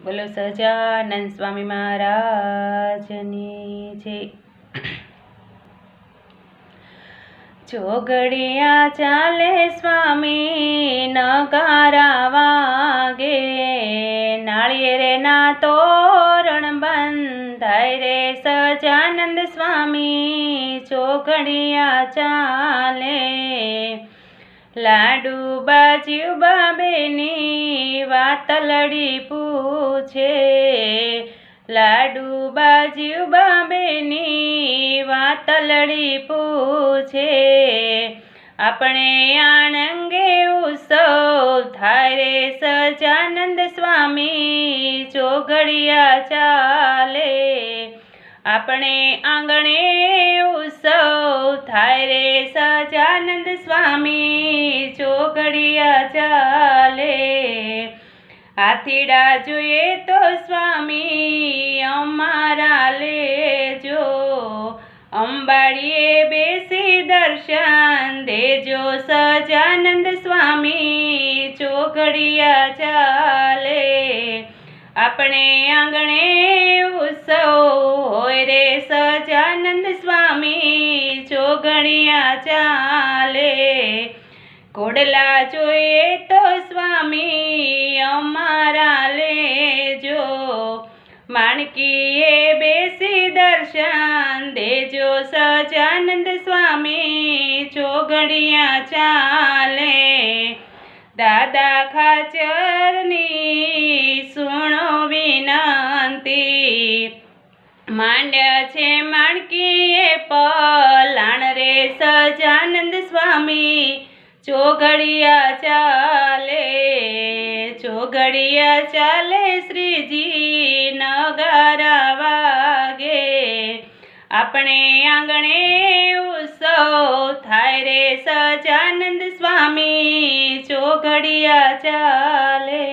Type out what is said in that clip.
બોલો સહજાનંદ સ્વામી મહારાજની જય। ચોઘડિયા ચાલે સ્વામી નગારા વાગે, નાળિયેરના તોરણ બંધાય રે સહજાનંદ સ્વામી ચોઘડિયા ચાલે। લાડુ બાજીબા બેની વાતલડી પૂછે, લાડુ બાજીબા બેની વાતલડી પૂછે। આપણે આણંગે ઉત્સવ થાય રે સહજાનંદ સ્વામી ચોઘડિયા ચાલે। આપણે આંગણે ઉત્સવ થાય રે સહજાનંદ સ્વામી ચોઘડિયા ચાલે। હાથીડા જોઈએ તો સ્વામી અમારા લેજો, અંબાડીએ બેસી દર્શન દેજો સહજાનંદ સ્વામી ચોઘડિયા ચાલે। આપણે આંગણે ઉત્સવ હોય રે સહજાનંદ સ્વામી ચોઘડિયા ચાલે। ઘોડલા જોઈએ તો સ્વામી અમારા લેજો, માણકીએ બેસી દર્શન દેજો સહજાનંદ સ્વામી ચોઘડિયા ચાલે। દાદા ખાચરની સુણો વિનંતી, માંડ્યા છે માણકીએ પલાણ રે સહજાનંદ સ્વામી ચોઘડિયા ચાલે। ચોઘડિયા ચાલે શ્રીજી નગારા વાગે, આપણે આંગણે ઉત્સવ થાય રે સહજાનંદ સ્વામી ચોઘડિયા ચાલે।